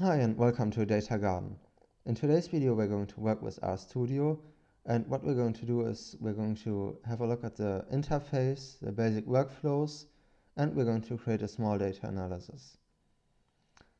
Hi and welcome to Data Garden. In today's video we're going to work with RStudio, and what we're going to do is we're going to have a look at the interface, the basic workflows, and we're going to create a small data analysis.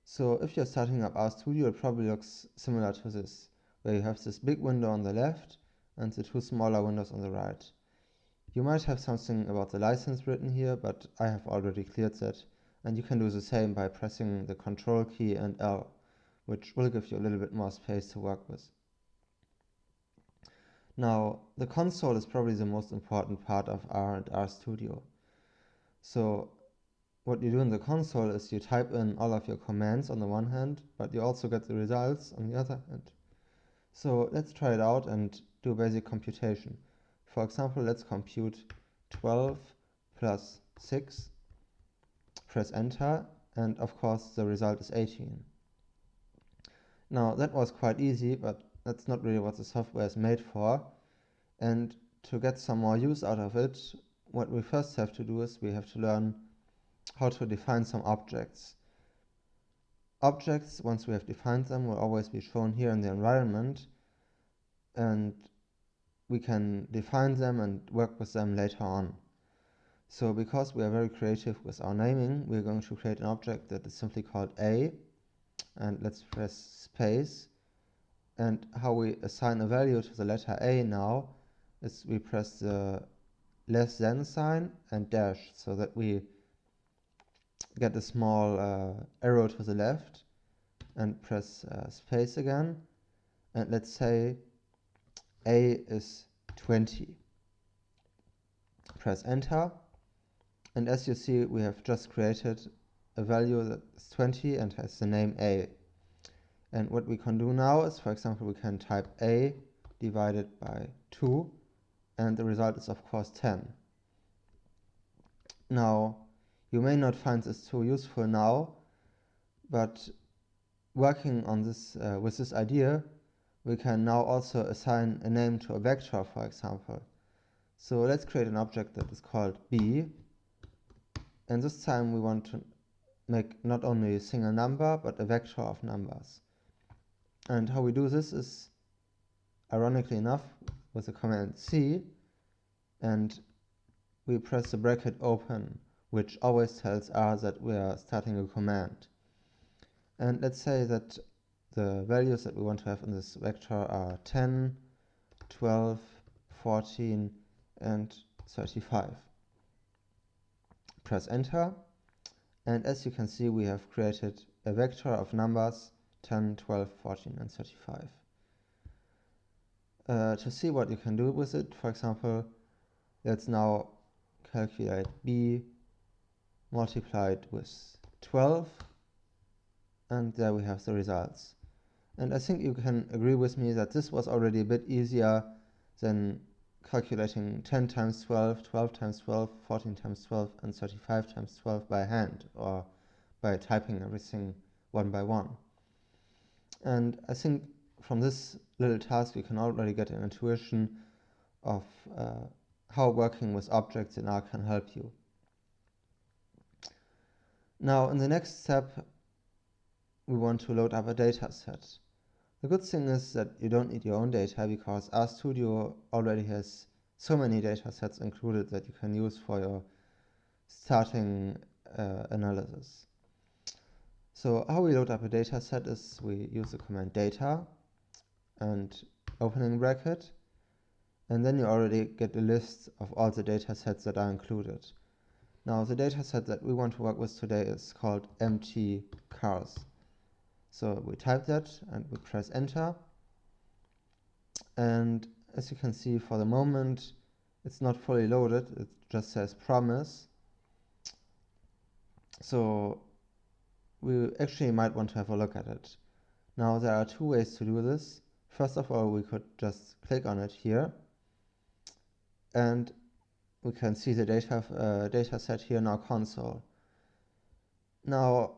So if you're starting up RStudio, it probably looks similar to this, where you have this big window on the left and the two smaller windows on the right. You might have something about the license written here, but I have already cleared that, and you can do the same by pressing the Control key and L, which will give you a little bit more space to work with. Now, the console is probably the most important part of R and RStudio. So what you do in the console is you type in all of your commands on the one hand, but you also get the results on the other hand. So let's try it out and do a basic computation. For example, let's compute 12 plus 6, press enter, and of course the result is 18. Now that was quite easy, but that's not really what the software is made for. And to get some more use out of it, what we first have to do is we have to learn how to define some objects. Objects, once we have defined them, will always be shown here in the environment, and we can define them and work with them later on. So because we are very creative with our naming, we're going to create an object that is simply called A, and let's press space. And how we assign a value to the letter A now is we press the less than sign and dash, so that we get a small arrow to the left, and press space again, and let's say A is 20. Press enter, and as you see we have just created a value that is 20 and has the name A. And what we can do now is, for example, we can type A divided by 2, and the result is of course 10. Now, you may not find this too useful now, but working on this with this idea, we can now also assign a name to a vector, for example. So let's create an object that is called B, and this time we want to make not only a single number, but a vector of numbers. And how we do this is, ironically enough, with the command C, and we press the bracket open, which always tells R that we are starting a command. And let's say that the values that we want to have in this vector are 10, 12, 14, and 35. Press enter, and as you can see we have created a vector of numbers 10, 12, 14, and 35. To see what you can do with it, for example, let's now calculate B multiplied with 12, and there we have the results. And I think you can agree with me that this was already a bit easier than calculating 10 times 12, 12 times 12, 14 times 12, and 35 times 12 by hand, or by typing everything one by one. And I think from this little task you can already get an intuition of how working with objects in R can help you. Now in the next step we want to load up a data set. The good thing is that you don't need your own data, because RStudio already has so many data sets included that you can use for your starting analysis. So how we load up a data set is we use the command data and opening bracket, and then you already get a list of all the data sets that are included. Now the data set that we want to work with today is called empty cars. So we type that and we press enter, and as you can see, for the moment it's not fully loaded, it just says promise. So we actually might want to have a look at it. Now there are two ways to do this. First of all, we could just click on it here, and we can see the data set here in our console. Now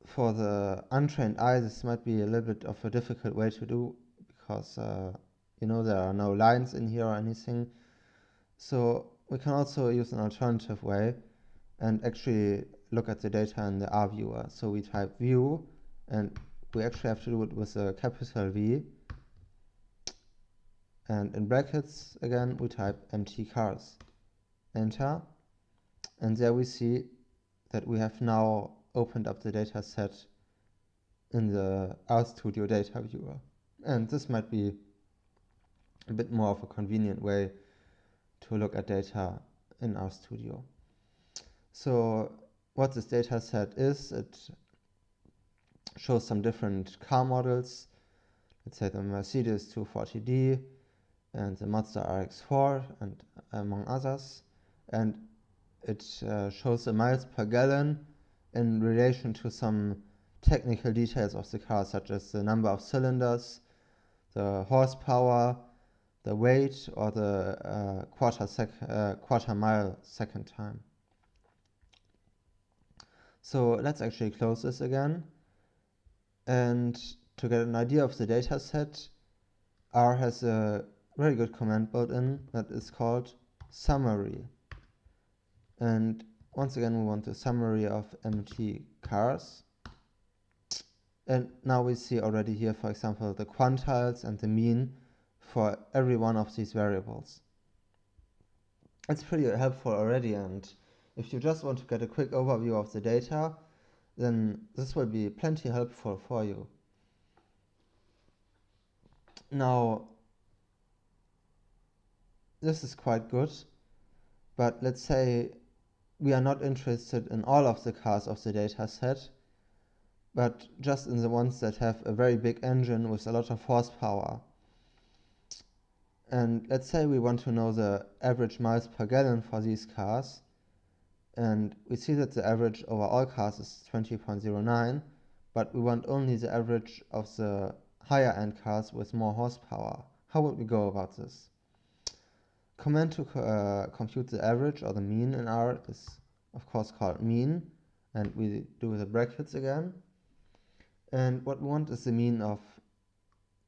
for the untrained eye this might be a little bit of a difficult way to do, because there are no lines in here or anything. So we can also use an alternative way and actually look at the data in the R viewer. So we type view and we actually have to do it with a capital V, and in brackets again we type empty cars, enter, and there we see that we have now opened up the data set in the RStudio data viewer. And this might be a bit more of a convenient way to look at data in RStudio. So what this data set is, it shows some different car models. Let's say the Mercedes 240D and the Mazda RX-4 and among others. And it shows the miles per gallon in relation to some technical details of the car, such as the number of cylinders, the horsepower, the weight, or the quarter mile second time. So let's actually close this again. And to get an idea of the data set, R has a very good command built in that is called summary. And once again, we want a summary of empty cars. And now we see already here, for example, the quantiles and the mean for every one of these variables. It's pretty helpful already, and if you just want to get a quick overview of the data, then this will be plenty helpful for you. Now, this is quite good, but let's say we are not interested in all of the cars of the data set, but just in the ones that have a very big engine with a lot of horsepower. And let's say we want to know the average miles per gallon for these cars, and we see that the average over all cars is 20.09, but we want only the average of the higher end cars with more horsepower. How would we go about this? Command to compute the average or the mean in R is of course called mean, and we do the brackets again. And what we want is the mean of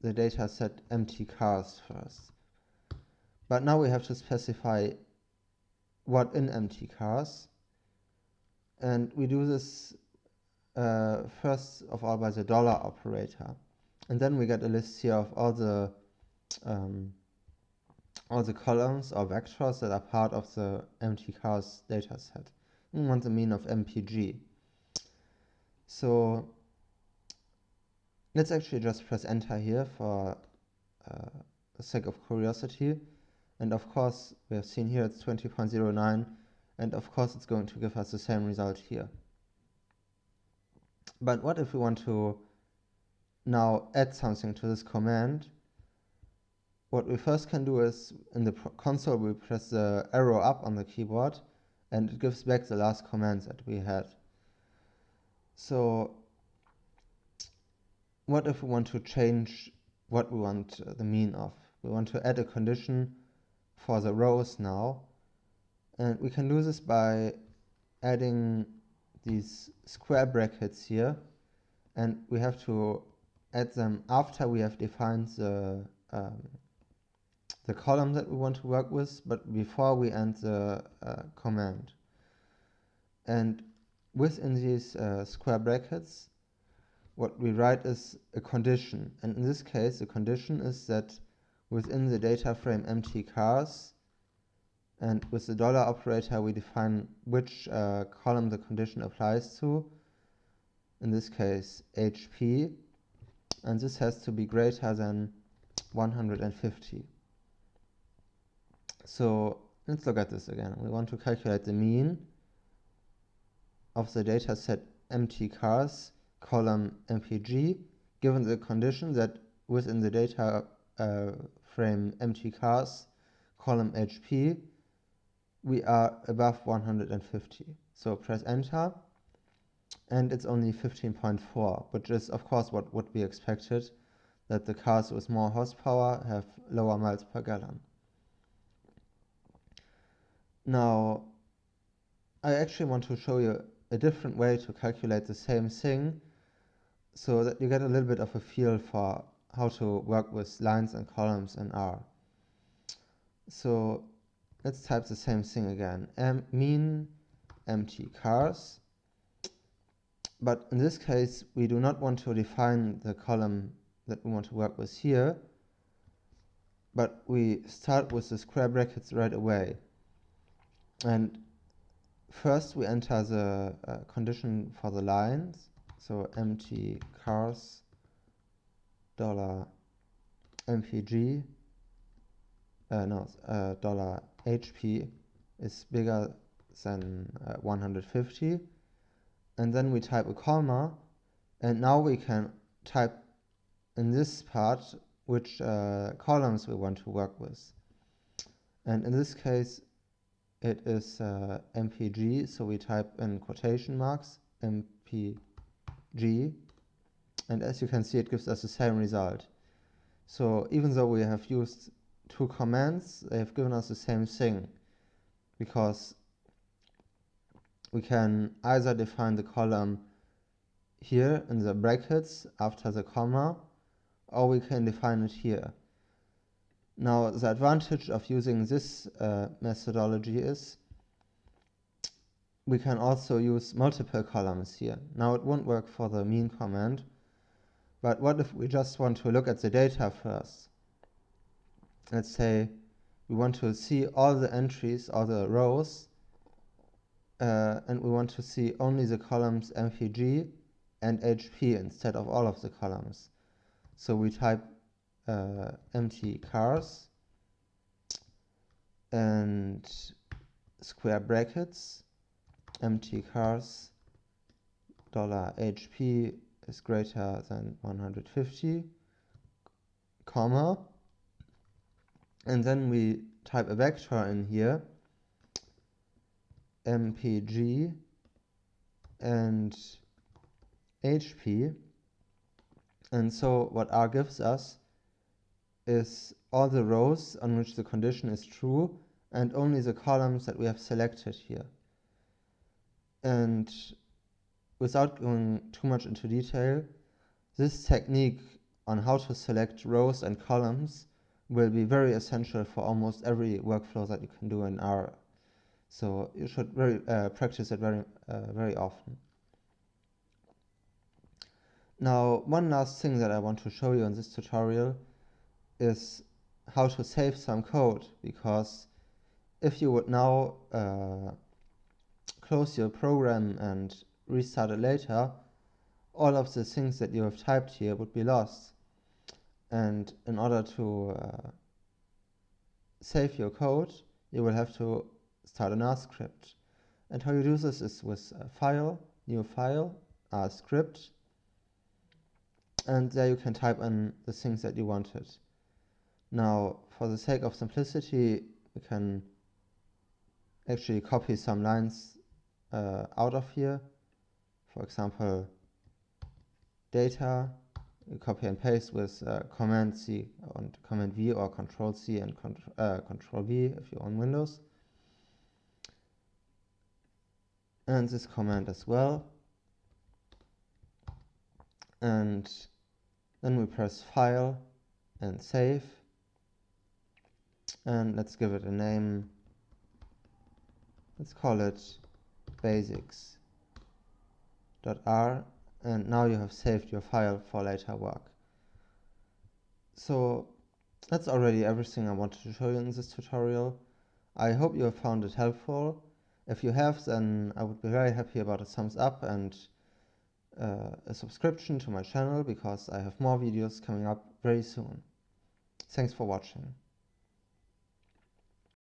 the data set empty cars first. But now we have to specify what in empty cars. And we do this first of all by the dollar operator. And then we get a list here of all the columns or vectors that are part of the empty cars data set. We want the mean of MPG. So let's actually just press enter here for the sake of curiosity. And of course, we have seen here it's 20.09, and of course it's going to give us the same result here. But what if we want to now add something to this command? What we first can do is, in the console, we press the arrow up on the keyboard, and it gives back the last commands that we had. So what if we want to change what we want the mean of? We want to add a condition for the rows now, and we can do this by adding these square brackets here, and we have to add them after we have defined the column that we want to work with, but before we end the command. And within these square brackets, what we write is a condition, and in this case the condition is that within the data frame empty cars, and with the dollar operator we define which column the condition applies to, in this case HP, and this has to be greater than 150. So let's look at this again. We want to calculate the mean of the data set empty cars column MPG, given the condition that within the data frame empty cars column HP we are above 150. So press enter, and it's only 15.4, which is of course what would be expected, that the cars with more horsepower have lower miles per gallon. Now I actually want to show you a different way to calculate the same thing, so that you get a little bit of a feel for how to work with lines and columns in R. So let's type the same thing again. Mean empty cars, But in this case, we do not want to define the column that we want to work with here, but we start with the square brackets right away. And first we enter the condition for the lines, so empty cars $mpg $HP is bigger than 150, and then we type a comma, and now we can type in this part which columns we want to work with. And in this case it is mpg, so we type in quotation marks mpg, and as you can see it gives us the same result. So even though we have used two commands, they have given us the same thing, because we can either define the column here in the brackets after the comma, or we can define it here. Now the advantage of using this methodology is we can also use multiple columns here. Now it won't work for the mean command, but what if we just want to look at the data first? Let's say we want to see all the entries, all the rows, and we want to see only the columns mpg and hp instead of all of the columns. So we type empty cars and square brackets, empty cars $HP is greater than 150, comma, and then we type a vector in here, mpg and hp, and so what R gives us is all the rows on which the condition is true and only the columns that we have selected here. And without going too much into detail, this technique on how to select rows and columns will be very essential for almost every workflow that you can do in R. So you should practice it very often. Now, one last thing that I want to show you in this tutorial is how to save some code, because if you would now close your program and restart it later, all of the things that you have typed here would be lost. And in order to save your code, you will have to start an R script. And how you do this is with file, new file, R script, and there you can type in the things that you wanted. Now, for the sake of simplicity, we can actually copy some lines out of here. For example, data, you copy and paste with Command C and Command V, or Control C and Control V if you're on Windows. And this command as well. And then we press File and Save. And let's give it a name. Let's call it basics.r, and now you have saved your file for later work. So that's already everything I wanted to show you in this tutorial. I hope you have found it helpful. If you have, then I would be very happy about a thumbs up and a subscription to my channel, because I have more videos coming up very soon. Thanks for watching.